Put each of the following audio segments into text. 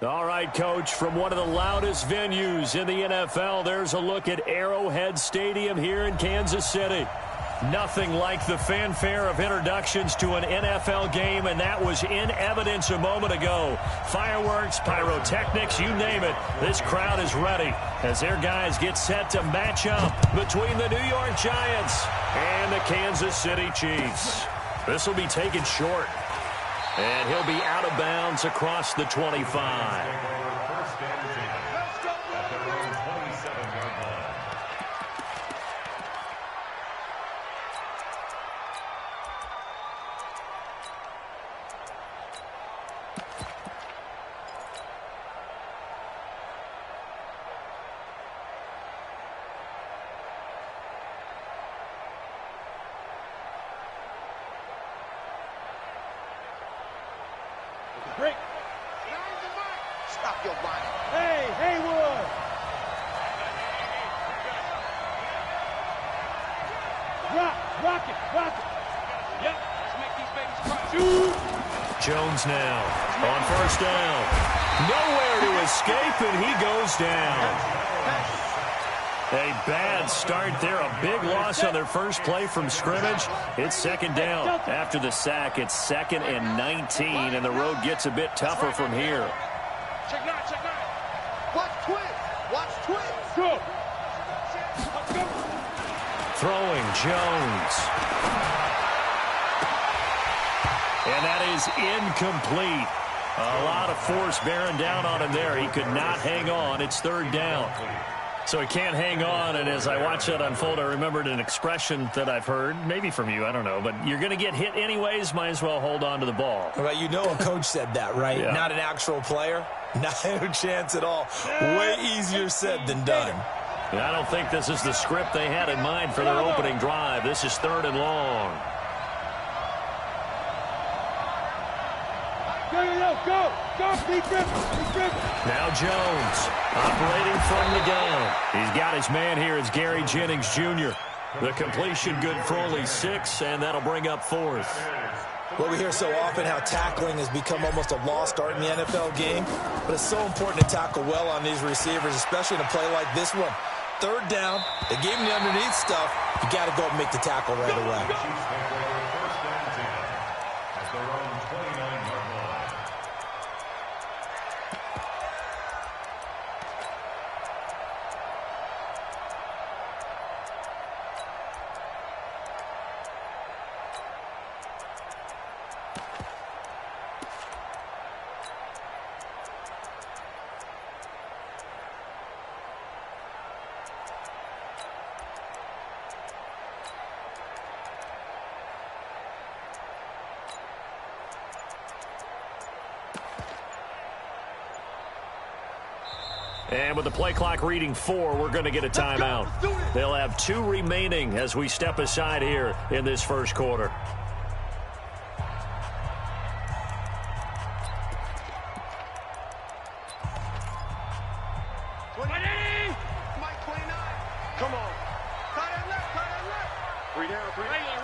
All right, Coach, from one of the loudest venues in the NFL, there's a look at Arrowhead Stadium here in Kansas City. Nothing like the fanfare of introductions to an NFL game, and that was in evidence a moment ago. Fireworks, pyrotechnics, you name it. This crowd is ready as their guys get set to match up between the New York Giants and the Kansas City Chiefs. This will be taken short, and he'll be out of bounds across the 25. Break. Stop your body. Hey, Haywood. Rock it. Yep. Let's make these babies cry. Shoot. Jones now on first down. Nowhere to escape, and he goes down. A bad start there. A big loss on their first play from scrimmage. It's second down. After the sack, it's 2nd and 19, and the road gets a bit tougher from here. Check nine. Watch twins. Go. Throwing Jones. And that is incomplete. A lot of force bearing down on him there. He could not hang on. It's 3rd down. So he can't hang on, and as I watch that unfold, I remembered an expression that I've heard, maybe from you, I don't know, but you're going to get hit anyways, might as well hold on to the ball. Well, you know a coach said that, right? Yeah. Not an actual player. Not a chance at all. Way easier said than done. I don't think this is the script they had in mind for their opening drive. This is 3rd and long. Go, defense. Now Jones operating from the gun. He's got his man here. It's Gary Jennings Jr. The completion good for only 6, and that'll bring up 4th. Well, we hear so often how tackling has become almost a lost art in the NFL game, but it's so important to tackle well on these receivers, especially in a play like this one. 3rd down, they gave him the underneath stuff. You got to go and make the tackle right away. And with the play clock reading 4, we're going to get a timeout. They'll have 2 remaining as we step aside here in this first quarter. Mike 29. Come on. Tight end left. 3 down. Regular.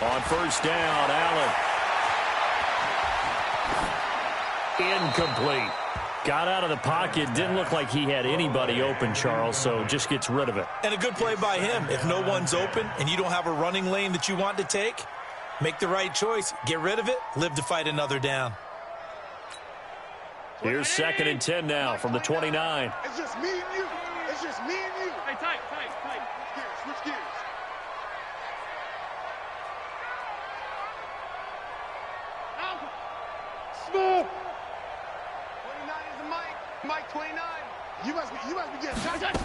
On first down, Allen. Incomplete. Got out of the pocket. Didn't look like he had anybody open, Charles, so just gets rid of it. And a good play by him. If no one's open and you don't have a running lane that you want to take, make the right choice. Get rid of it. Live to fight another down. Here's 2nd and 10 now from the 29. It's just me and you. Hey, tight. Switch gears. Smooth. 29 is the Mike 29. You must be getting touched.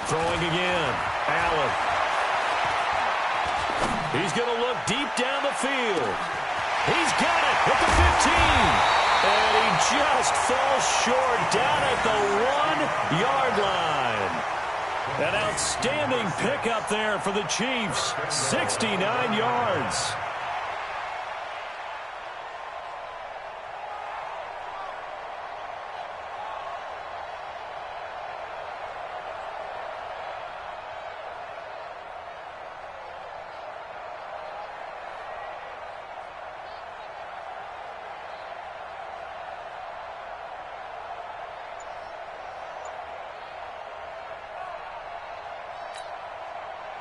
Throwing again. Allen. He's going to look deep down the field. He's got it at the 15. And he just falls short down at the 1-yard line. An outstanding pickup there for the Chiefs. 69 yards.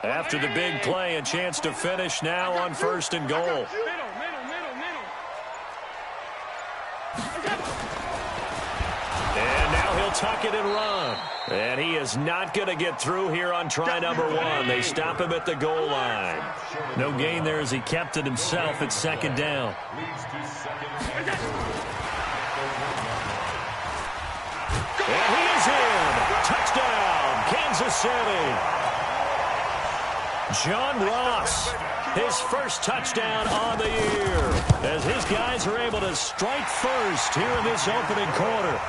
After the big play, a chance to finish now on 1st and goal. And now he'll tuck it and run. And he is not going to get through here on try number 1. They stop him at the goal line. No gain there as he kept it himself at 2nd down. And he is in. Touchdown, Kansas City. John Ross, his first touchdown on the year, as his guys are able to strike first here in this opening quarter.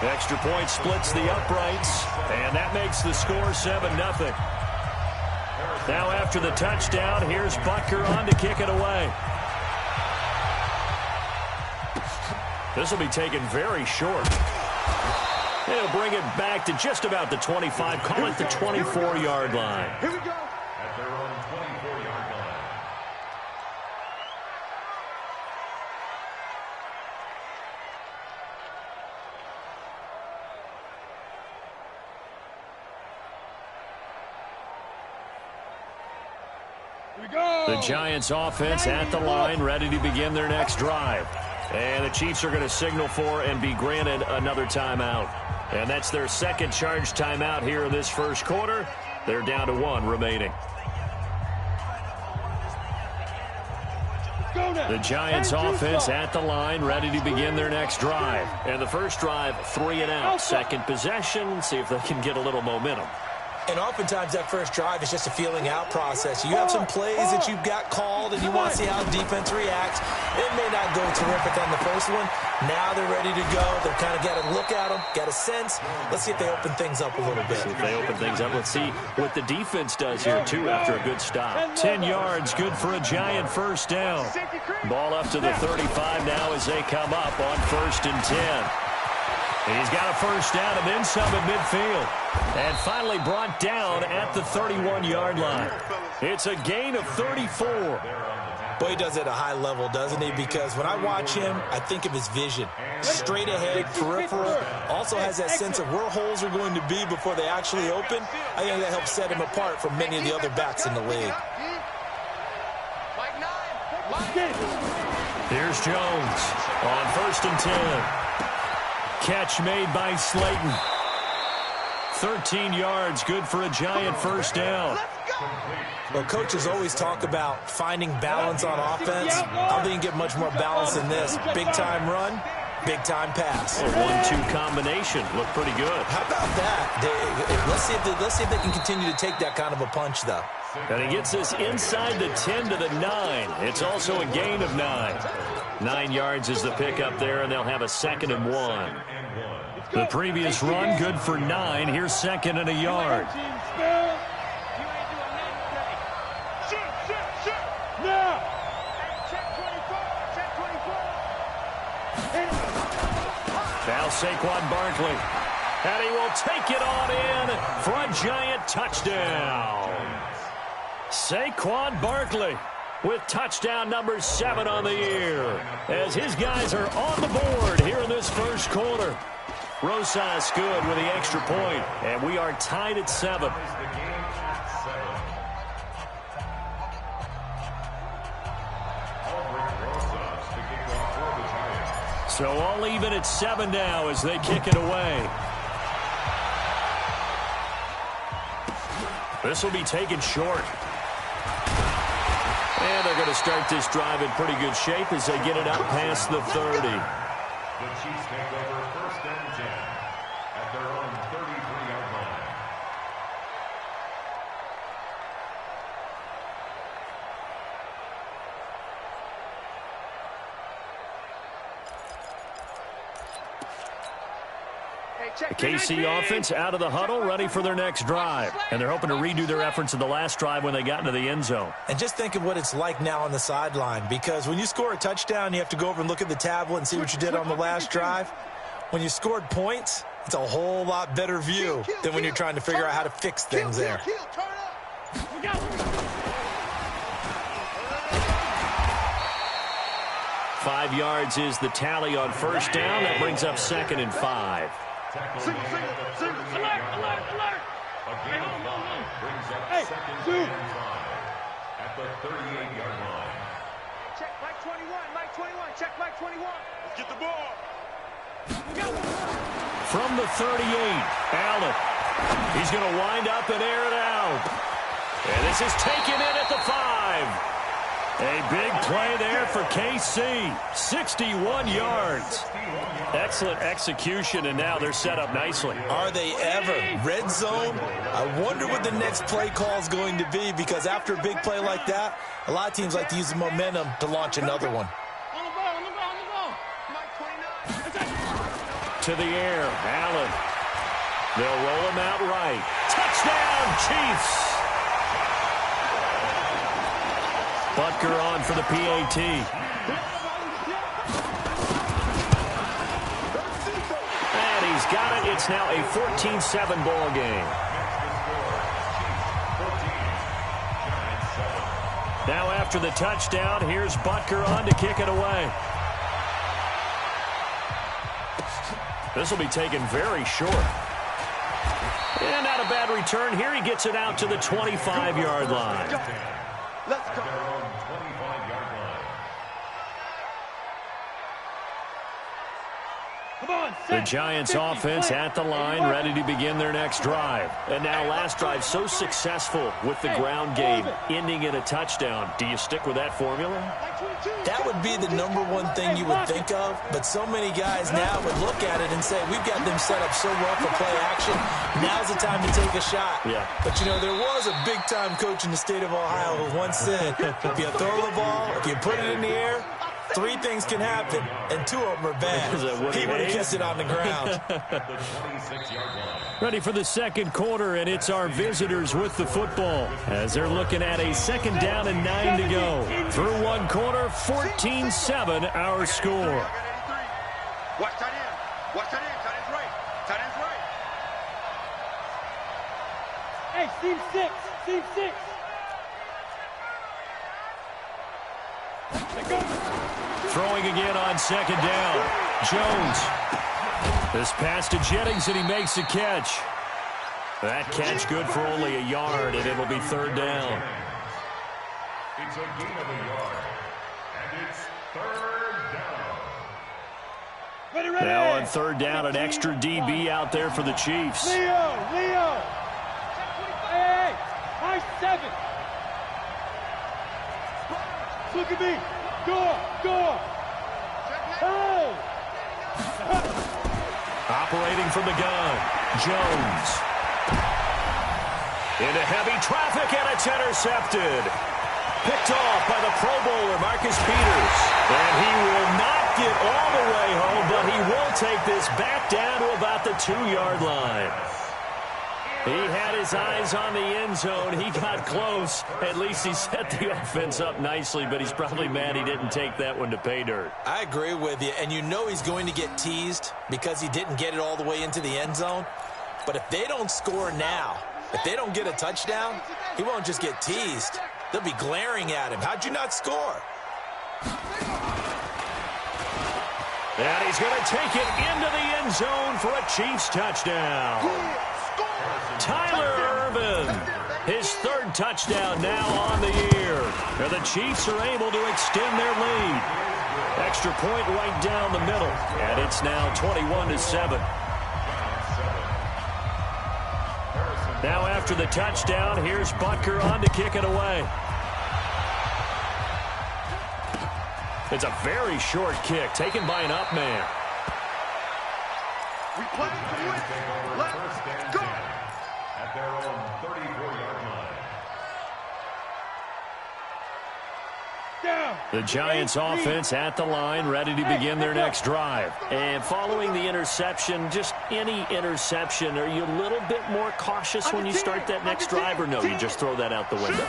Extra point splits the uprights, and that makes the score 7-0. Now after the touchdown, here's Butker on to kick it away. This will be taken very short. He'll bring it back to just about the 25, call it the 24-yard line. Here we go. At their own 24-yard line. Here we go. The Giants offense at the line, ready to begin their next drive. And the Chiefs are going to signal for and be granted another timeout. And that's their second charge timeout here in this first quarter. They're down to 1 remaining. The Giants offense at the line, ready to begin their next drive. And the first drive, 3 and out. Second possession, see if they can get a little momentum. And oftentimes that first drive is just a feeling out process. You have some plays that you've got called and you want to see how defense reacts. It may not go terrific on the first one. Now they're ready to go. They've kind of got to look at them, got a sense. Let's see if they open things up a little bit. See if they open things up. Let's see what the defense does here, too, after a good stop. 10 yards, good for a Giant first down. Ball up to the 35 now as they come up on 1st and 10. He's got a first down and then some at midfield. And finally brought down at the 31-yard line. It's a gain of 34. Boy, he does it at a high level, doesn't he? Because when I watch him, I think of his vision. Straight ahead, peripheral. Also has that sense of where holes are going to be before they actually open. I think that helps set him apart from many of the other backs in the league. Here's Jones on 1st and 10. Catch made by Slayton. 13 yards, good for a Giant first down. Well, coaches always talk about finding balance on offense. I don't think you get much more balance than this. Big-time run, big-time pass. A 1-2 combination. Looked pretty good. How about that? Let's see if they can continue to take that kind of a punch, though. And he gets us inside the 10 to the 9. It's also a gain of 9. 9 yards is the pickup there, and they'll have a 2nd and 1. The previous run, good for 9. Here's 2nd and a yard. Now Saquon Barkley. And he will take it on in for a Giant touchdown. Saquon Barkley with touchdown number 7 on the year, as his guys are on the board here in this first quarter. Rosas good with the extra point, and we are tied at 7. So all even at 7 now as they kick it away. This will be taken short. And they're going to start this drive in pretty good shape as they get it out past the 30. The Chiefs take over 1st and 10 at their own 33-yard line. The KC offense out of the huddle, ready for their next drive. And they're hoping to redo their efforts in the last drive when they got into the end zone. And just think of what it's like now on the sideline, because when you score a touchdown, you have to go over and look at the tablet and see what you did on the last drive. When you scored points, it's a whole lot better view than when you're trying to figure out how to fix things there. 5 yards is the tally on first down. That brings up 2nd and 5. A gain of 5 brings up second and 5 at the 38-yard line. Check Mike 21, Mike 21, check Mike 21. Let's get the ball. From the 38, Allen. He's going to wind up and air it out. And this is taken in at the 5. A big play there for KC. 61 yards. Excellent execution, and now they're set up nicely. Are they ever? Red zone? I wonder what the next play call is going to be, because after a big play like that, a lot of teams like to use the momentum to launch another one. To the air, Allen. They'll roll him out right. Touchdown, Chiefs! Butker on for the PAT. And he's got it. It's now a 14-7 ball game. Now after the touchdown, here's Butker on to kick it away. This will be taken very short. And not a bad return. Here he gets it out to the 25-yard line. Let's go. The Giants offense at the line, ready to begin their next drive. And now last drive so successful with the ground game, ending in a touchdown. Do you stick with that formula? That would be the #1 thing you would think of, but so many guys now would look at it and say, we've got them set up so well for play action, now's the time to take a shot. Yeah. But, you know, there was a big-time coach in the state of Ohio who once said, if you throw the ball, if you put it in the air, 3 things can happen, and 2 of them are bad. He would have kept it on the ground. Ready for the second quarter, and it's our visitors with the football as they're looking at a 2nd down and 9 to go. Through 1 quarter, 14-7 our score. Watch tight end. Watch tight end. Tight end's right. Tight end's right. Hey, seam 6. Seam 6. Throwing again on 2nd down. Jones. This pass to Jennings, and he makes the catch. That catch good for only a yard, and it'll be 3rd down. It's a gain of a yard, and it's 3rd down. Ready. Now on 3rd down, an extra DB out there for the Chiefs. Leo. Hey, high 7. Look at me. Go. Hey. Operating from the gun, Jones. Into heavy traffic, and it's intercepted. Picked off by the Pro Bowler, Marcus Peters. And he will not get all the way home, but he will take this back down to about the 2-yard line. He had his eyes on the end zone. He got close. At least he set the offense up nicely, but he's probably mad he didn't take that one to pay dirt. I agree with you, and you know he's going to get teased because he didn't get it all the way into the end zone. But if they don't score now, if they don't get a touchdown, he won't just get teased. They'll be glaring at him. How'd you not score? And he's going to take it into the end zone for a Chiefs touchdown. Tyler Ervin, his 3rd touchdown now on the year. And the Chiefs are able to extend their lead. Extra point right down the middle. And it's now 21-7. Now after the touchdown, here's Butker on to kick it away. It's a very short kick taken by an up man. We play to win. Let's go. At their own 34-yard line. The Giants offense at the line, ready to begin their next drive. And following the interception, just any interception, are you a little bit more cautious when you start that next drive, or no, you just throw that out the window?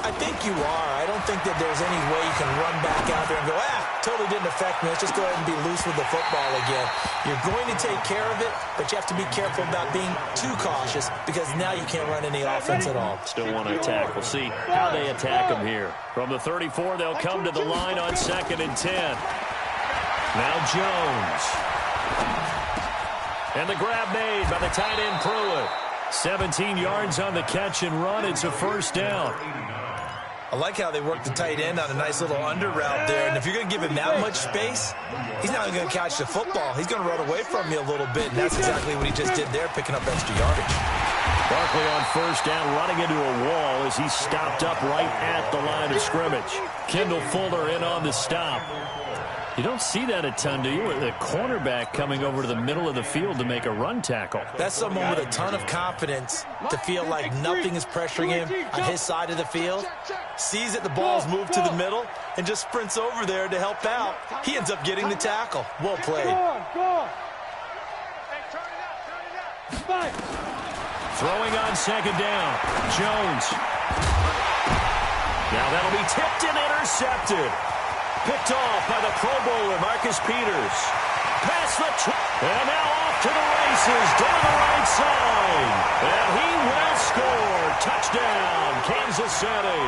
I think you are. I don't think that there's any way you can run back out there and go, totally didn't affect me. Let's just go ahead and be loose with the football again. You're going to take care of it, but you have to be careful about being too cautious because now you can't run any offense at all. Still want to attack. We'll see how they attack them here. From the 34, they'll come to the line on 2nd and 10. Now Jones. And the grab made by the tight end Pruitt. 17 yards on the catch and run. It's a first down. I like how they work the tight end on a nice little under route there. And if you're going to give him that much space, he's not going to catch the football. He's going to run away from you a little bit, and that's exactly what he just did there, picking up extra yardage. Barkley on first down, running into a wall as he stopped up right at the line of scrimmage. Kendall Fuller in on the stop. You don't see that a ton, do you? The cornerback coming over to the middle of the field to make a run tackle. That's someone with a ton of confidence to feel like nothing is pressuring him on his side of the field. Sees that the ball's moved to the middle and just sprints over there to help out. He ends up getting the tackle. Well played. Throwing on second down. Jones. Now that'll be tipped and intercepted. Picked off by the Pro Bowler, Marcus Peters. Past the and now off to the races down the right side. And he will score. Touchdown, Kansas City.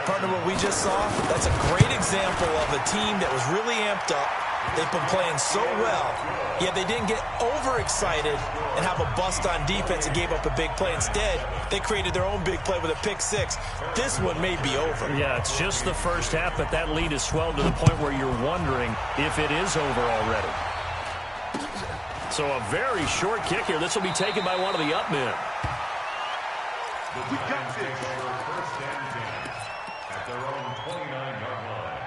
Partner, what we just saw, that's a great example of a team that was really amped up. They've been playing so well, yet they didn't get overexcited and have a bust on defense and gave up a big play. Instead, they created their own big play with a pick six. This one may be over. Yeah, it's just the first half, but that lead has swelled to the point where you're wondering if it is over already. So a very short kick here. This will be taken by one of the up men. We got this. First and 10 at their own 29-yard line.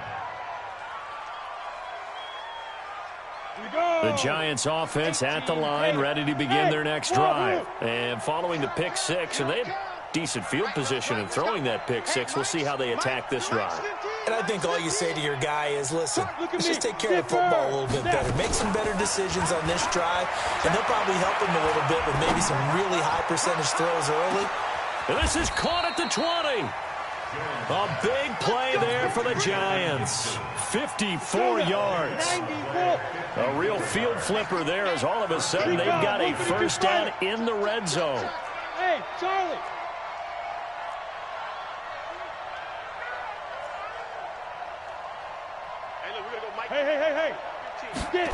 The Giants offense at the line, ready to begin their next drive. And following the pick six, and they have decent field position in throwing that pick six. We'll see how they attack this drive. And I think all you say to your guy is, listen, let's just take care of the football a little bit better. Make some better decisions on this drive, and they'll probably help him a little bit with maybe some really high percentage throws early. And this is caught at the 20. A big play there for the Giants. 54 yards. A real field flipper there as all of a sudden they've got a first down in the red zone. Hey, Charlie. Hey. Get it.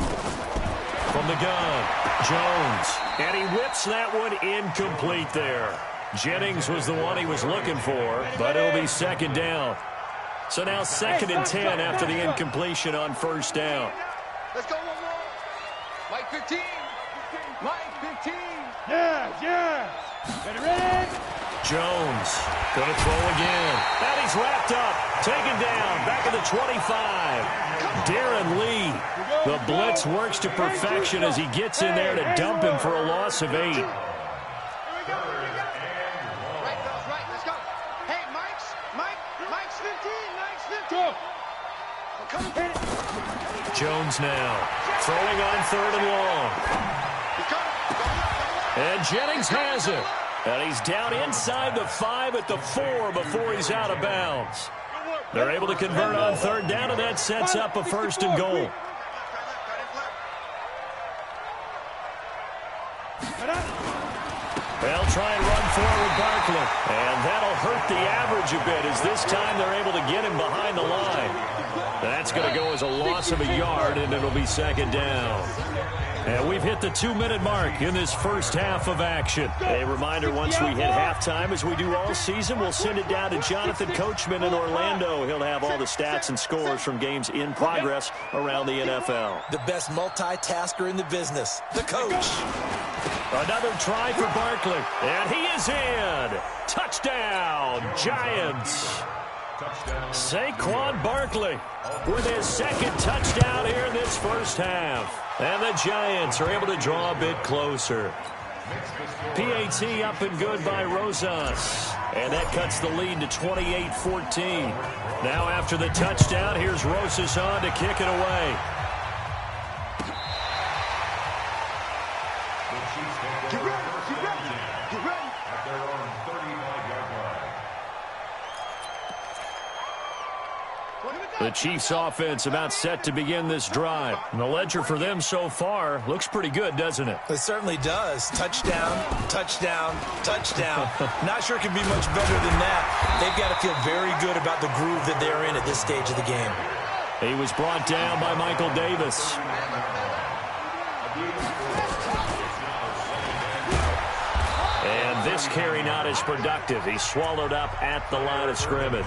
From the gun, Jones. And he whips that one incomplete there. Jennings was the one he was looking for, but it'll be second down. So now second and 10 after the incompletion on first down. Let's go one more. Mike 15. Mike 15. Yeah. Ready? Jones going to throw again. And he's wrapped up. Taken down. Back at the 25. Darren Lee. The blitz works to perfection as he gets in there to dump him for a loss of 8. Jones now throwing on third and long. And Jennings has it. And he's down inside the 5 at the 4 before he's out of bounds. They're able to convert on third down, and that sets up a first and goal. They'll try and run forward Barkley. And that'll hurt the average a bit as this time they're able to get him behind the line. That's going to go as a loss of a yard, and it'll be second down. And we've hit the 2-minute mark in this first half of action. A reminder, once we hit halftime, as we do all season, we'll send it down to Jonathan Coachman in Orlando. He'll have all the stats and scores from games in progress around the NFL. The best multitasker in the business, the coach. Another try for Barkley, and he is in. Touchdown, Giants. Saquon Barkley with his second touchdown here in this first half. And the Giants are able to draw a bit closer. PAT up and good by Rosas. And that cuts the lead to 28-14. Now after the touchdown, here's Rosas on to kick it away. Get ready. At their own 35-yard line. The Chiefs offense about set to begin this drive. And the ledger for them so far looks pretty good, doesn't it? It certainly does. Touchdown. Not sure it can be much better than that. They've got to feel very good about the groove that they're in at this stage of the game. He was brought down by Michael Davis. this carry not as productive. He's swallowed up at the line of scrimmage.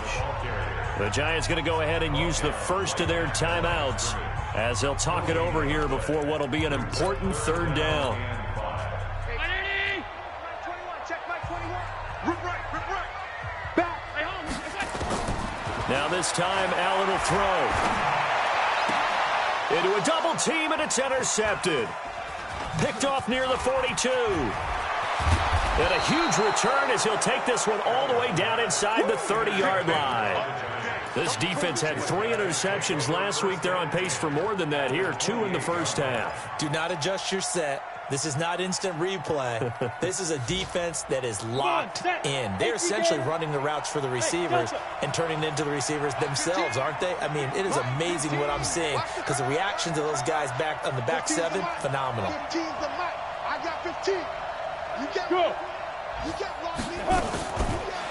The Giants going to go ahead and use the first of their timeouts as they'll talk it over here before what will be an important third down. Now this time, Allen will throw. Into a double team, and it's intercepted. Picked off near the 42. And a huge return as he'll take this one all the way down inside the 30-yard line. This defense had 3 interceptions last week. They're on pace for more than that here, 2 in the first half. Do not adjust your set. This is not instant replay. This is a defense that is locked in. They're essentially running the routes for the receivers and turning into the receivers themselves, aren't they? I mean, it is amazing what I'm seeing because the reaction to those guys back on the back 7, phenomenal. 15's the mic. I got 15. You get go. You get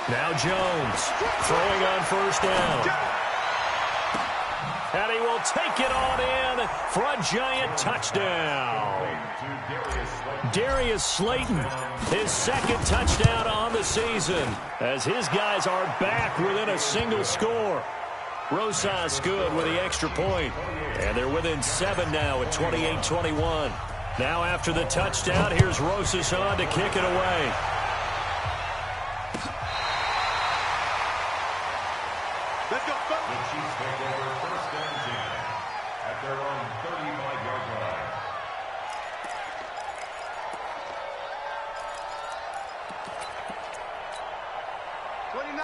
now Jones throwing on first down. And he will take it on in for a Giant touchdown. Darius Slayton, his second touchdown on the season, as his guys are back within a single score. Rosas good with the extra point, and they're within 7 now at 28-21. Now after the touchdown, here's Rosas on to kick it away. Let's go. The Chiefs take over first and 10 at their own 35-yard line.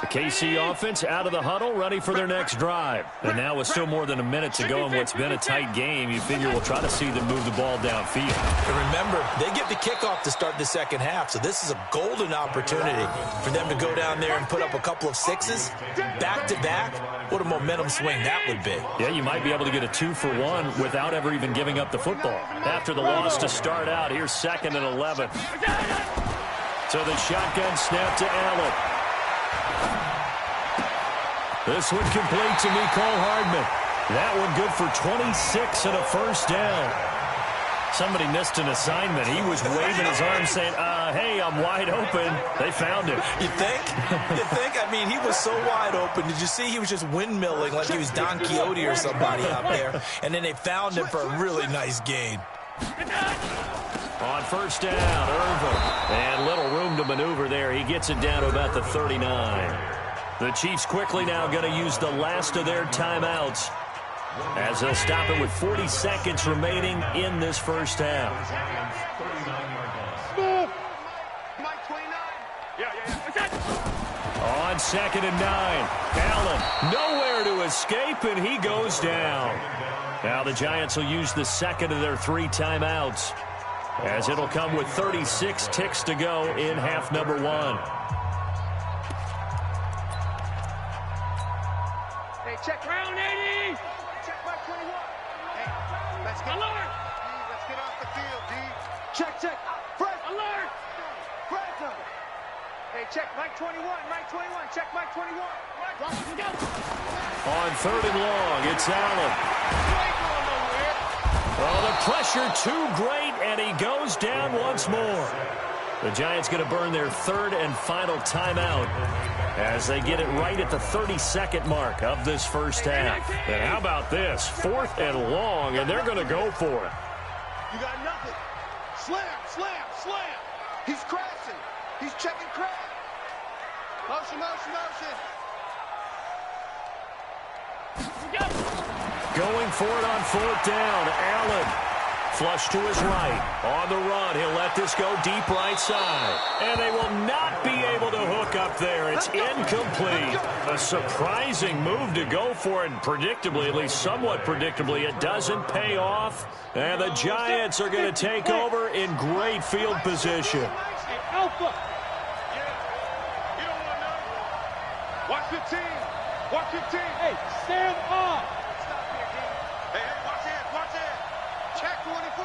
The KC offense out of the huddle, ready for their next drive. And now with still more than a minute to go in what's been a tight game, you figure we'll try to see them move the ball downfield. And remember, they get the kickoff to start the second half, so this is a golden opportunity for them to go down there and put up a couple of 6s back-to-back. What a momentum swing that would be. Yeah, you might be able to get a 2-for-1 without ever even giving up the football. After the loss to start out, here's 2nd and 11. So the shotgun snap to Allen. This one complete to Mecole Hardman. That one good for 26 and a first down. Somebody missed an assignment. He was waving his arm saying, hey, I'm wide open. They found him. You think? You think? I mean, he was so wide open. Did you see he was just windmilling like he was Don Quixote or somebody out there? And then they found him for a really nice gain. On first down, Irvin. And little room to maneuver there. He gets it down to about the 39. The Chiefs quickly now going to use the last of their timeouts as they'll stop it with 40 seconds remaining in this first half. Mike 29. On 2nd and 9, Allen nowhere to escape, and he goes down. Now the Giants will use the second of their 3 timeouts as it'll come with 36 ticks to go in half number 1. Check round 80. Check Mike 21. Hey, let's get alert. Let's get off the field, D. Check. Fred. Alert. Fred. Hey, check Mike 21. Mike 21. Check Mike 21. On 3rd and long, it's Allen. Oh, the pressure too great, and he goes down once more. The Giants going to burn their 3rd and final timeout as they get it right at the 32nd mark of this first half. And how about this? 4th and long, and they're going to go for it. You got nothing. Slam. He's crashing. He's checking crash. Motion. Going for it on 4th down. Allen. Flush to his right. On the run, he'll let this go deep right side. And they will not be able to hook up there. It's incomplete. A surprising move to go for it. And predictably, at least somewhat predictably, it doesn't pay off. And the Giants are going to take over in great field position. Alpha. You don't want to know. Watch 15. Hey, stand up. Stop here, D. Hey, watch it. Check 24.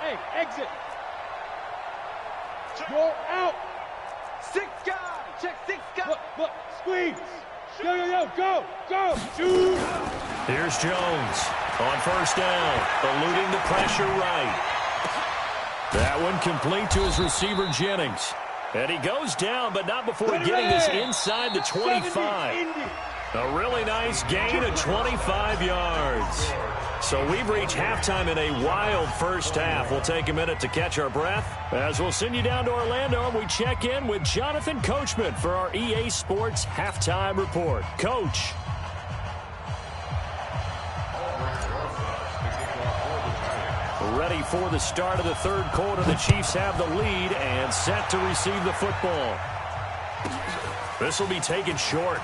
Hey, exit. Go out. 6 guys. Check 6 guys. Look, squeeze. Yo, go. Shoot. Here's Jones. On first down, eluding the pressure right. That one complete to his receiver, Jennings. And he goes down, but not before getting this inside the 25. A really nice gain of 25 yards. So we've reached halftime in a wild first half. We'll take a minute to catch our breath as we'll send you down to Orlando and we check in with Jonathan Coachman for our EA Sports Halftime Report. Coach. Ready for the start of the third quarter. The Chiefs have the lead and set to receive the football. This will be taken short.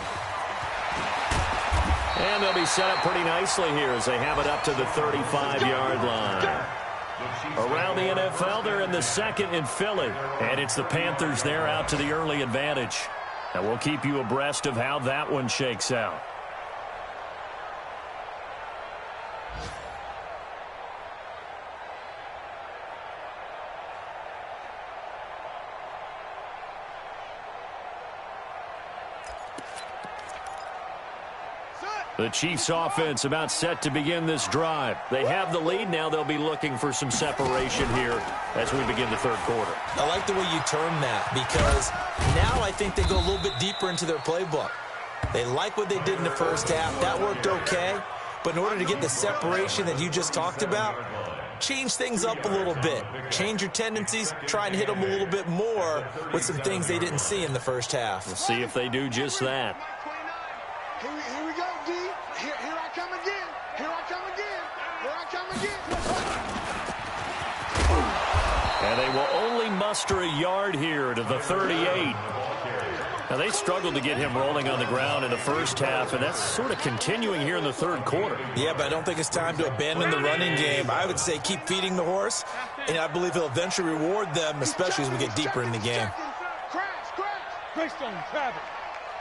And they'll be set up pretty nicely here as they have it up to the 35-yard line. Around the NFL, they're in the second in Philly. And it's the Panthers there out to the early advantage. And we'll keep you abreast of how that one shakes out. The Chiefs offense about set to begin this drive. They have the lead. Now they'll be looking for some separation here as we begin the third quarter. I like the way you term that because now I think they go a little bit deeper into their playbook. They like what they did in the first half. That worked okay. But in order to get the separation that you just talked about, change things up a little bit. Change your tendencies. Try and hit them a little bit more with some things they didn't see in the first half. We'll see if they do just that. Here we go, D. Here I come again. Here I come again. Here I come again. And they will only muster a yard here to the 38. Now, they struggled to get him rolling on the ground in the first half, and that's sort of continuing here in the third quarter. Yeah, but I don't think it's time to abandon the running game. I would say keep feeding the horse, and I believe he'll eventually reward them, especially as we get deeper in the game. Grace on Travis.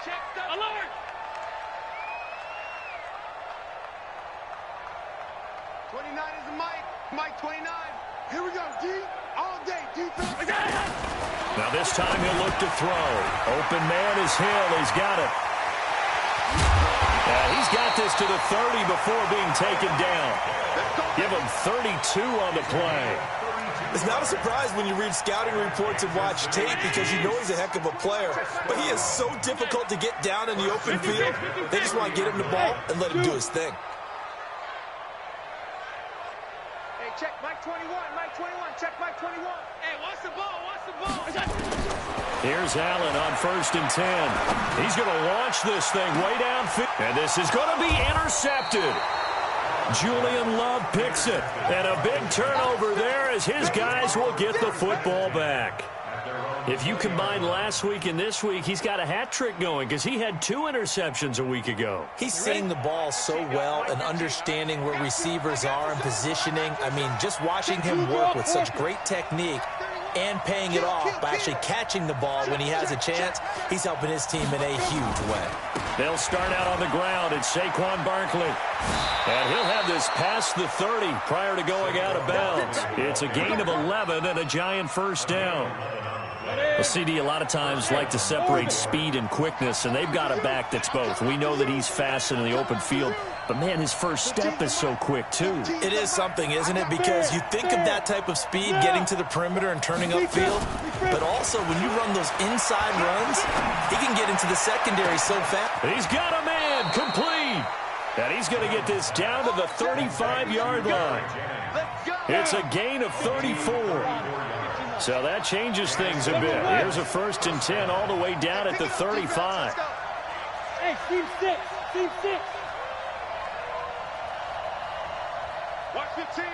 Check the alert. 29 is the Mike 29. Here we go, D. All day, defense. Now this time he'll look to throw. Open man is Hill. He's got it. And he's got this to the 30 before being taken down. Give him 32 on the play. It's not a surprise when you read scouting reports and watch tape because you know he's a heck of a player. But he is so difficult to get down in the open field. They just want to get him the ball and let him do his thing. Check Mike 21, Mike 21, check Mike 21. Hey, what's the ball? Here's Allen on 1st and 10. He's going to launch this thing way downfield. And this is going to be intercepted. Julian Love picks it. And a big turnover there as his guys will get the football back. If you combine last week and this week, he's got a hat trick going because he had 2 interceptions a week ago. He's seeing the ball so well and understanding where receivers are and positioning. I mean, just watching him work with such great technique and paying it off by actually catching the ball when he has a chance, he's helping his team in a huge way. They'll start out on the ground. It's Saquon Barkley. And he'll have this past the 30 prior to going out of bounds. It's a gain of 11 and a giant first down. Well, CD, a lot of times like to separate speed and quickness, and they've got a back that's both. We know that he's fast in the open field, but, man, his first step is so quick, too. It is something, isn't it? Because you think of that type of speed getting to the perimeter and turning upfield, but also when you run those inside runs, he can get into the secondary so fast. He's got a man complete, and he's going to get this down to the 35-yard line. It's a gain of 34. So that changes things a bit. Here's a 1st and 10 all the way down at the 35. Hey, team 6. Team 6. Watch 15.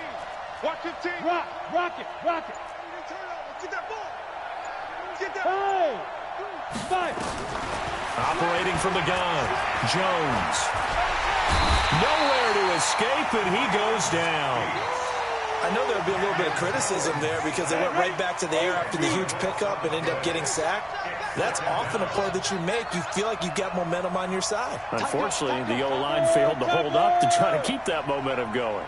Watch 15. Rock it. Get that ball. Get that Hey. Fire. Operating from the gun, Jones. Nowhere to escape, and he goes down. I know there'll be a little bit of criticism there because they went right back to the air after the huge pickup and ended up getting sacked. That's often a play that you make. You feel like you've got momentum on your side. Unfortunately, the O-line failed to hold up to try to keep that momentum going.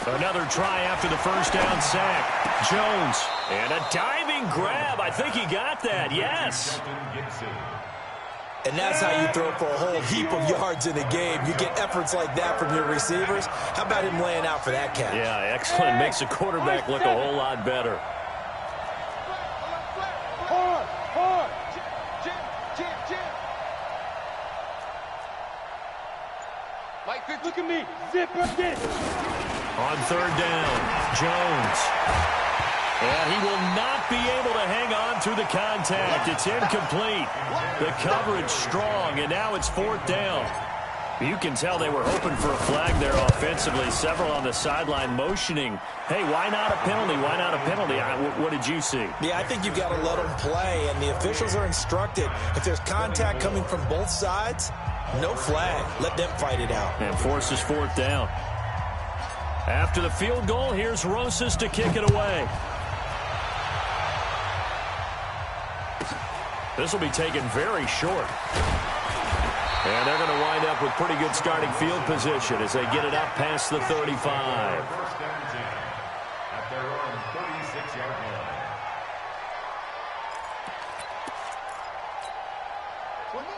Another try after the first down sack. Jones, and a diving grab. I think he got that, yes. And that's how you throw for a whole heap of yards in a game. You get efforts like that from your receivers. How about him laying out for that catch? Yeah, excellent. Makes the quarterback look a whole lot better. Hard. Jim. Look at me. Zipper this. On third down, Jones. And he will not be able to hang on through the contact. It's incomplete. The coverage strong, and now it's fourth down. You can tell they were hoping for a flag there offensively. Several on the sideline motioning, hey, why not a penalty? Why not a penalty? What did you see? Yeah, I think you've got to let them play, and the officials are instructed. If there's contact coming from both sides, no flag. Let them fight it out. And forces fourth down. After the field goal, here's Rosas to kick it away. This will be taken very short. And they're going to wind up with pretty good starting field position as they get it up past the 35. First down 10 at their own 36-yard line.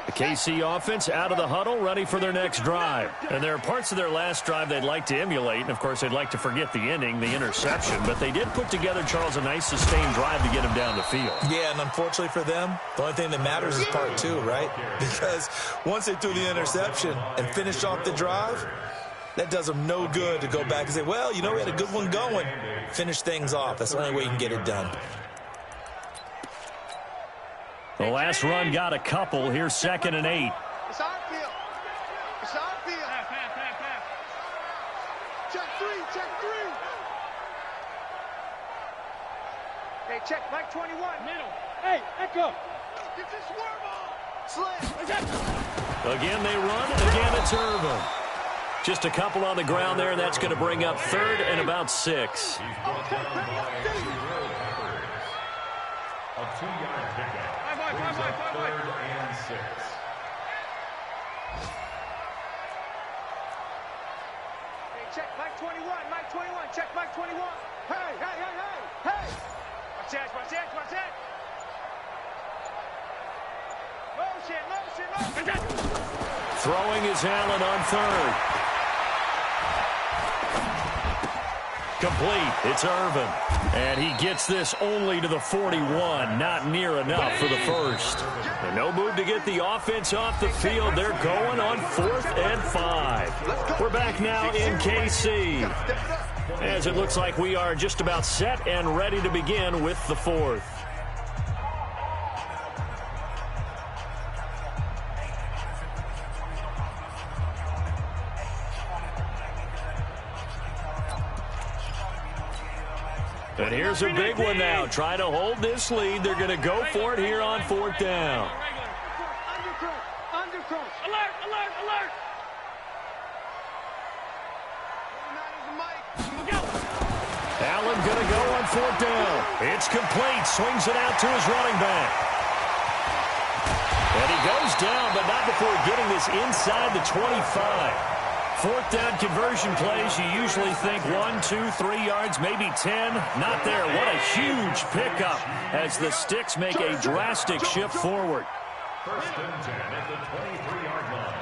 The KC offense out of the huddle, ready for their next drive. And there are parts of their last drive they'd like to emulate. And, of course, they'd like to forget the ending, the interception. But they did put together, Charles, a nice sustained drive to get him down the field. Yeah, and unfortunately for them, the only thing that matters is part two, right? Because once they threw the interception and finished off the drive, that does them no good to go back and say, well, you know, we had a good one going. Finish things off. That's the only way you can get it done. The last run got a couple. Here's 2nd and 8. It's our field. It's our field. Pass. Check three. Hey, check Mike 21. Middle. Hey, Echo. Get this swerve on. Slim. Again, they run. Again, it's Irvin. Just a couple on the ground there, and that's going to bring up 3rd and about 6. He's brought down by Jabril Peppers. A 2-yard pickup. Brings up 3rd and 6. Hey, check Mike 21. Check Mike 21. Hey. Watch that. Motion. Throwing is Allen on 3rd. Complete. It's Irvin. And he gets this only to the 41. Not near enough for the first. And no move to get the offense off the field. They're going on 4th and 5. We're back now in KC, as it looks like we are just about set and ready to begin with the 4th. And here's a big one now. Trying to hold this lead. They're going to go for it here on 4th down. Undercross. Alert. Allen going to go on 4th down. It's complete. Swings it out to his running back. And he goes down, but not before getting this inside the 25. 4th down conversion plays, you usually think 1, 2, 3 yards, maybe 10. Not there. What a huge pickup as the Sticks make a drastic shift forward. 1st and 10 at the 23-yard line.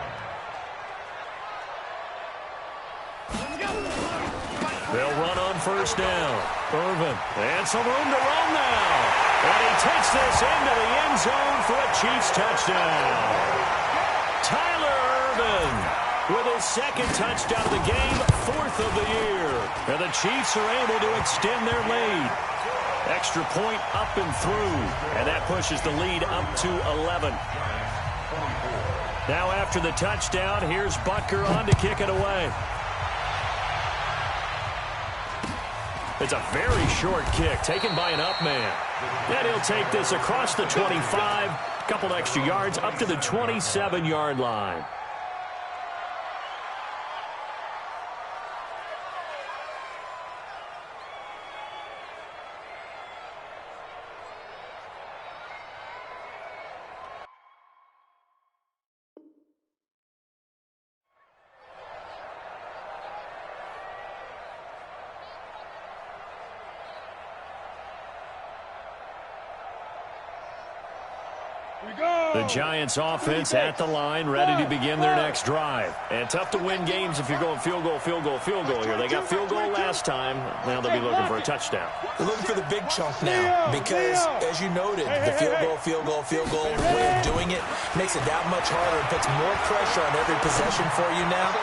They'll run on 1st down. Irvin, and some room to run now. And he takes this into the end zone for a Chiefs touchdown. Tyler Irvin with his 2nd touchdown of the game, 4th of the year. And the Chiefs are able to extend their lead. Extra point up and through. And that pushes the lead up to 11. Now after the touchdown, here's Butker on to kick it away. It's a very short kick taken by an up man. And he'll take this across the 25. Couple extra yards up to the 27-yard line. The Giants offense at the line, ready to begin their next drive. And tough to win games if you're going field goal here. They got field goal last time. Now they'll be looking for a touchdown. They're looking for the big chunk now because, as you noted, the field goal way of doing it makes it that much harder and puts more pressure on every possession for you now.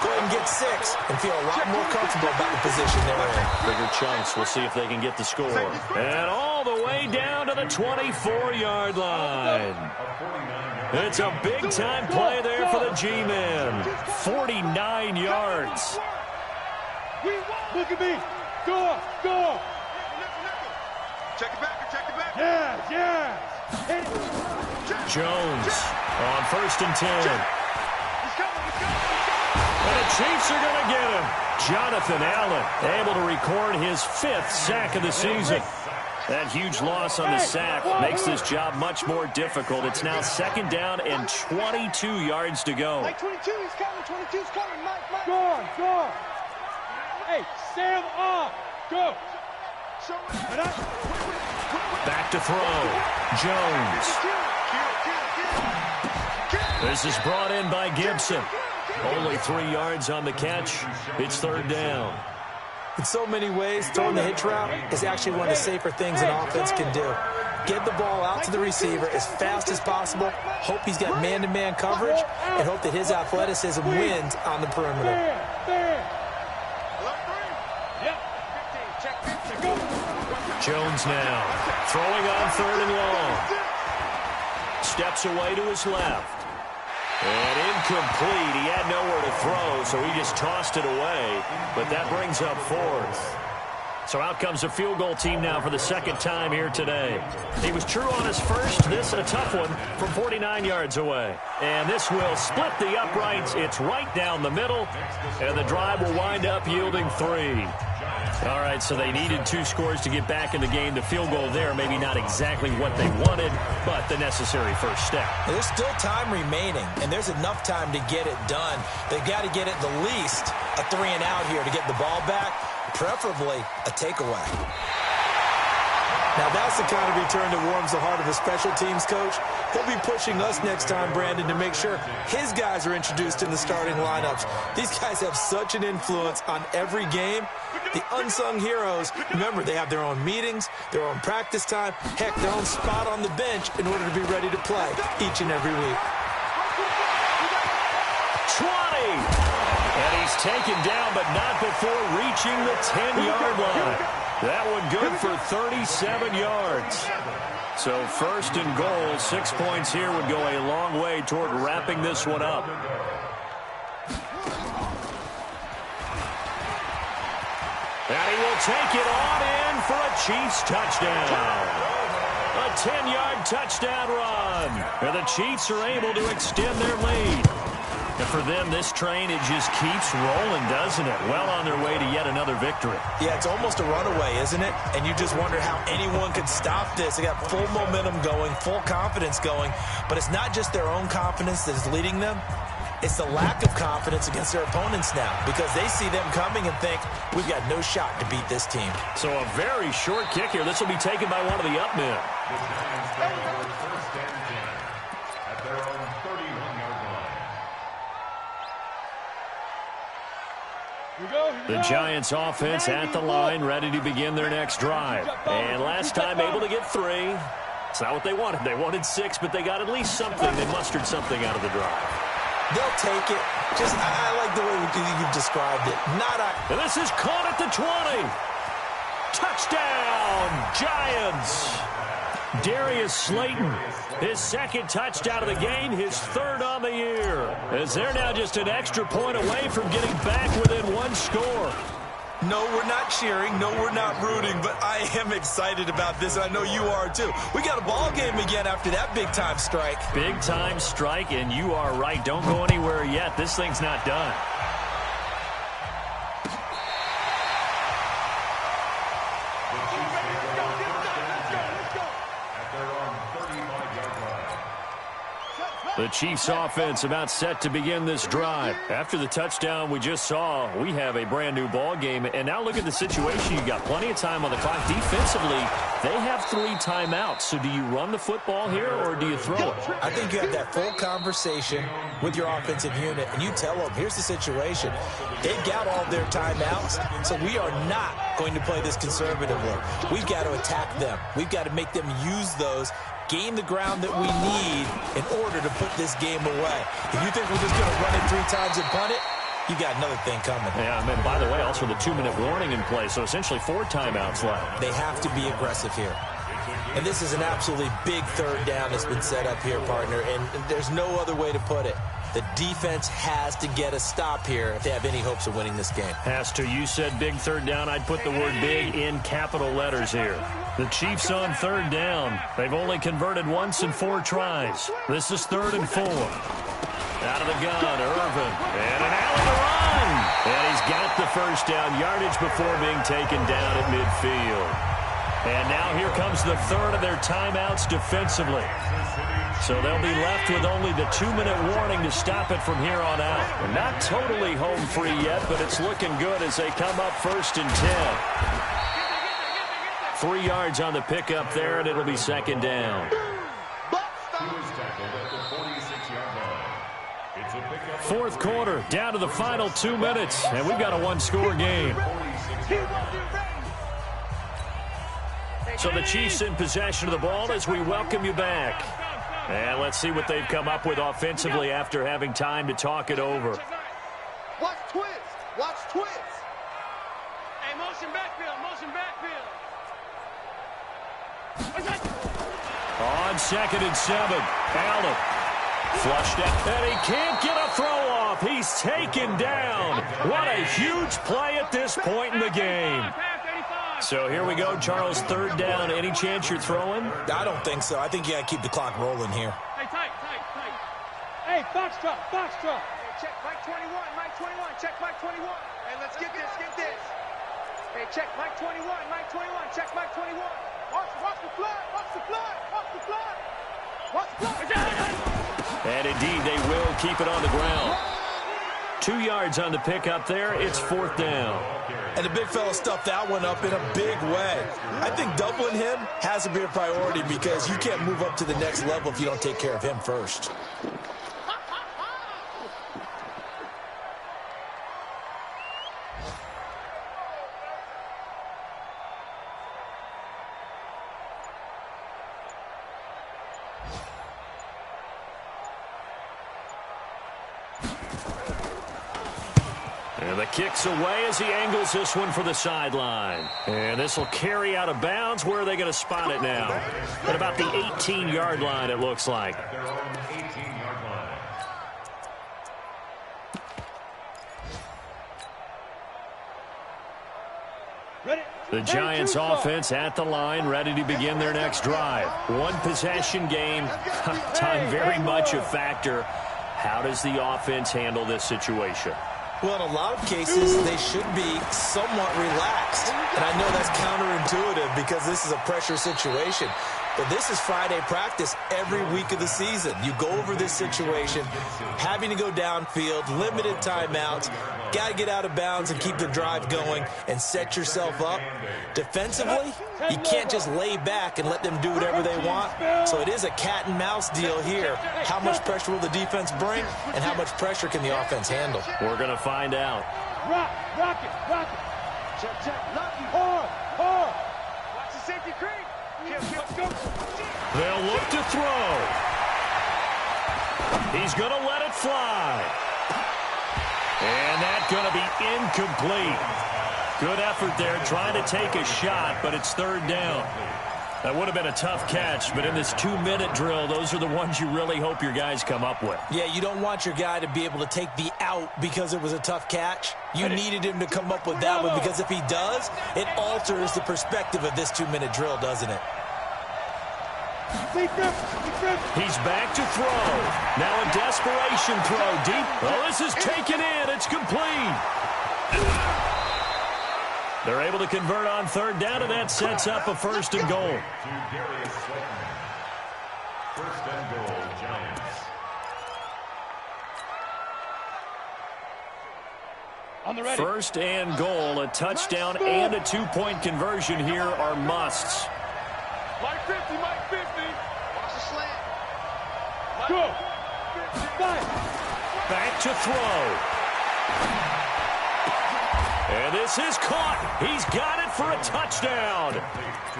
Go ahead and get 6 and feel a lot more comfortable about the position they're in. Bigger chunks. We'll see if they can get the score. And all the way down to the 24-yard line. It's a big-time play there for the G-Men. 49 yards. Look at me. Go. Check it back. Yeah. Jones on 1st and 10. And the Chiefs are going to get him. Jonathan Allen able to record his 5th sack of the season. That huge loss on the sack makes this job much more difficult. It's now 2nd down and 22 yards to go. Mike 22, he's coming. 22's coming. Mike. Go. Hey, Sam off. Go. Back to throw. Jones. This is brought in by Gibson. Only 3 yards on the catch. It's 3rd down. In so many ways, throwing the hitch route is actually one of the safer things an offense can do. Get the ball out to the receiver as fast as possible, hope he's got man-to-man coverage, and hope that his athleticism wins on the perimeter. Jones now throwing on 3rd and long. Steps away to his left. And incomplete. He had nowhere to throw, so he just tossed it away. But that brings up 4th. So out comes the field goal team now for the 2nd time here today. He was true on his first. This a tough one from 49 yards away. And this will split the uprights. It's right down the middle. And the drive will wind up yielding 3. All right, so they needed 2 scores to get back in the game. The field goal there, maybe not exactly what they wanted, but the necessary first step. There's still time remaining, and there's enough time to get it done. They've got to get it the least a 3 and out here to get the ball back, preferably a takeaway. Now that's the kind of return that warms the heart of a special teams coach. He'll be pushing us next time, Brandon, to make sure his guys are introduced in the starting lineups. These guys have such an influence on every game. The unsung heroes, remember, they have their own meetings, their own practice time, heck, their own spot on the bench in order to be ready to play each and every week. 20! And he's taken down, but not before reaching the 10-yard line. That one good for 37 yards. So 1st and goal, 6 points here would go a long way toward wrapping this one up. And he will take it on in for a Chiefs touchdown. A 10-yard touchdown run. And the Chiefs are able to extend their lead. And for them, this train, it just keeps rolling, doesn't it? Well on their way to yet another victory. Yeah, it's almost a runaway, isn't it? And you just wonder how anyone could stop this. They got full momentum going, full confidence going. But it's not just their own confidence that is leading them. It's the lack of confidence against their opponents now because they see them coming and think, we've got no shot to beat this team. So a very short kick here. This will be taken by one of the up men. At their own 31-yard line. The Giants offense at the line, ready to begin their next drive. And last time able to get 3. It's not what they wanted. They wanted 6, but they got at least something. They mustered something out of the drive. They'll take it. Just, I like the way you've described it. And this is caught at the 20. Touchdown, Giants. Darius Slayton, his 2nd touchdown of the game, his 3rd on the year. As they're now just an extra point away from getting back within 1 score. No, we're not cheering. No, we're not rooting. But I am excited about this. I know you are, too. We got a ball game again after that big-time strike. Big-time strike, and you are right. Don't go anywhere yet. This thing's not done. At their own 35-yard line. The Chiefs offense about set to begin this drive. After the touchdown we just saw, we have a brand new ball game. And now look at the situation. You got plenty of time on the clock. Defensively, they have 3 timeouts. So do you run the football here or do you throw it? I think you have that full conversation with your offensive unit, and you tell them, here's the situation. They've got all their timeouts, so we are not going to play this conservatively. We've got to attack them. We've got to make them use those, gain the ground that we need in order to put this game away. If you think we're just going to run it 3 times and punt it, you got another thing coming. Yeah, I mean, by the way, also the 2-minute warning in play, so essentially 4 timeouts left. They have to be aggressive here. And this is an absolutely big 3rd down that's been set up here, partner, and there's no other way to put it. The defense has to get a stop here if they have any hopes of winning this game. Has to. You said big 3rd down. I'd put the word big in capital letters here. The Chiefs on 3rd down. They've only converted once in 4 tries. This is 3rd and 4. Out of the gun, Irvin. And an alley to run. And he's got the 1st down yardage before being taken down at midfield. And now here comes the 3rd of their timeouts defensively. So they'll be left with only the 2-minute warning to stop it from here on out. We're not totally home free yet, but it's looking good as they come up 1st and 10. 3 yards on the pickup there, and it'll be 2nd down. 4th quarter, down to the final 2 minutes, and we've got a 1-score game. So the Chiefs in possession of the ball as we welcome you back. And let's see what they've come up with offensively after having time to talk it over. Watch twist. Watch twist. Hey, motion backfield. Motion backfield. On 2nd and 7. Allen. Flushed out. And he can't get a throw off. He's taken down. What a huge play at this point in the game. So here we go, Charles, 3rd down. Any chance you're throwing? I don't think so. I think you got to keep the clock rolling here. Hey, tight. Hey, foxtrot. Hey, check Mike 21, check Mike 21. Hey, let's get this. Hey, check Mike 21, check Mike 21. Watch the flood. And indeed, they will keep it on the ground. 2 yards on the pickup there. It's 4th down. And the big fella stuffed that one up in a big way. I think doubling him has to be a priority because you can't move up to the next level if you don't take care of him first. And the kick's away as he angles this one for the sideline. And this will carry out of bounds. Where are they going to spot it now? At about the 18-yard line, it looks like. The Giants offense at the line, ready to begin their next drive. 1 possession game. Time very much a factor. How does the offense handle this situation? Well, in a lot of cases, they should be somewhat relaxed. And I know that's counterintuitive because this is a pressure situation. But this is Friday practice every week of the season. You go over this situation, having to go downfield, limited timeouts, got to get out of bounds and keep the drive going and set yourself up. Defensively, you can't just lay back and let them do whatever they want. So it is a cat and mouse deal here. How much pressure will the defense bring and how much pressure can the offense handle? We're going to find out. Rock it. Check. Hard. Watch the safety creep. They'll look to throw. He's going to let it fly. And that's going to be incomplete. Good effort there trying to take a shot, but it's 3rd down. That would have been a tough catch, but in this 2-minute drill, those are the ones you really hope your guys come up with. Yeah, you don't want your guy to be able to take the out because it was a tough catch. You needed him to come up with that one because if he does, it alters the perspective of this 2-minute drill, doesn't it? He's back to throw. Now a desperation throw deep. Oh, this is taken in. It's complete. They're able to convert on 3rd down, and that sets up a 1st and goal. 1st and goal, Giants. First and goal, a touchdown and a 2-point conversion here are musts. Mike 50, Mike 50. Watch the slant. Go. Back to throw. And this is caught. He's got it for a touchdown.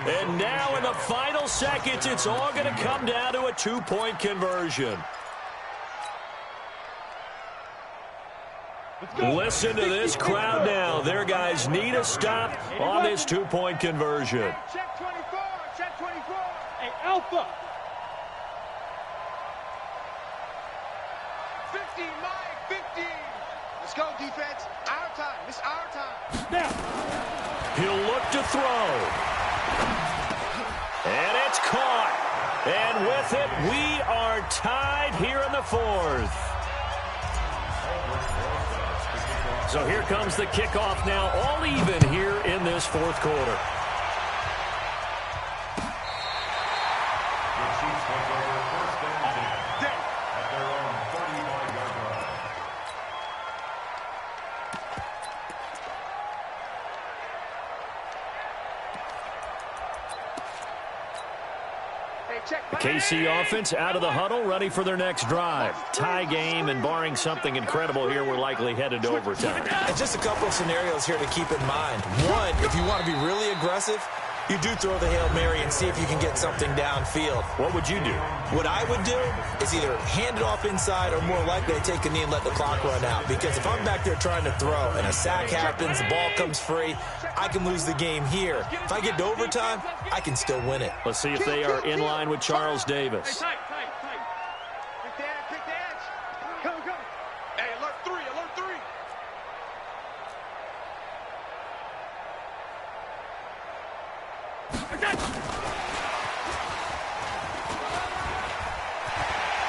And now in the final seconds, it's all going to come down to a 2-point conversion. Listen to this crowd now. Their guys need a stop on this 2-point conversion. Check 24. Check 24. Hey, Alpha. 50, Mike, 50. Let's go, defense. Our time. It's our time. Now. He'll look to throw. And it's caught. And with it, we are tied here in the fourth. So here comes the kickoff now, all even here in this fourth quarter. The Chiefs take over first and 10 at their own 35-yard line. Hey, check. The KC offense out of the huddle, ready for their next drive. Tie game, and barring something incredible here, we're likely headed to overtime. And just a couple of scenarios here to keep in mind. One, if you want to be really aggressive, you do throw the Hail Mary and see if you can get something downfield. What would you do? What I would do is either hand it off inside or more likely to take a knee and let the clock run out. Because if I'm back there trying to throw and a sack happens, the ball comes free, I can lose the game here. If I get to overtime, I can still win it. Let's see if they are in line with Charles Davis. Tight. Pick the edge, pick the edge. Come. Hey, alert 3, alert 3.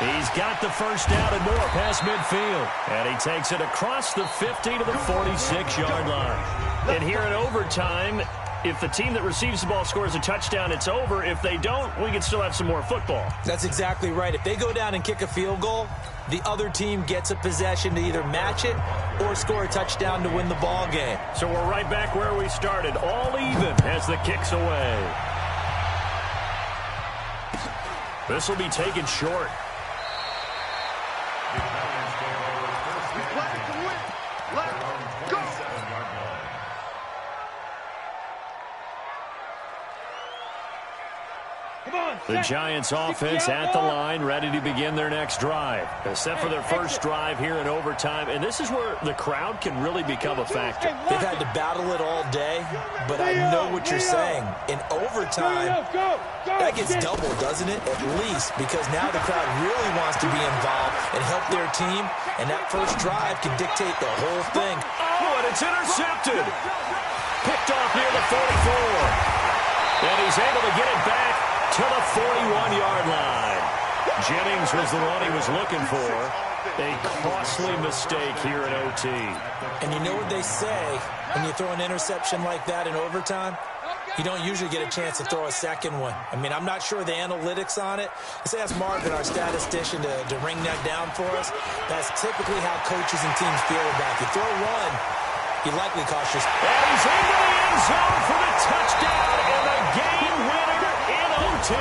He's got the first down and more past midfield. And he takes it across the 50 to the 46-yard line. And here in overtime, if the team that receives the ball scores a touchdown, it's over. If they don't, we can still have some more football. That's exactly right. If they go down and kick a field goal, the other team gets a possession to either match it or score a touchdown to win the ball game. So we're right back where we started, all even as the kick's away. This will be taken short. The Italians take over first and 10 Let it win. Let it go. 27-yard line. Come on. The Giants offense at the line, ready to begin their next drive. They're set for their first drive here in overtime, and this is where the crowd can really become a factor. They've had to battle it all day, but I know what you're saying. In overtime, that gets doubled, doesn't it? At least, because now the crowd really wants to be involved and help their team, and that first drive can dictate the whole thing. Oh, and it's intercepted. Picked off near the 44. And he's able to get it back to the 41-yard line. Jennings was the one he was looking for. A costly mistake here in OT. And you know what they say, when you throw an interception like that in overtime, you don't usually get a chance to throw a second one. I mean, I'm not sure the analytics on it. Let's ask Marvin, our statistician, to ring that down for us. That's typically how coaches and teams feel about it. You throw one, you likely cost your... And he's into the end zone for the touchdown and the game winner in OT.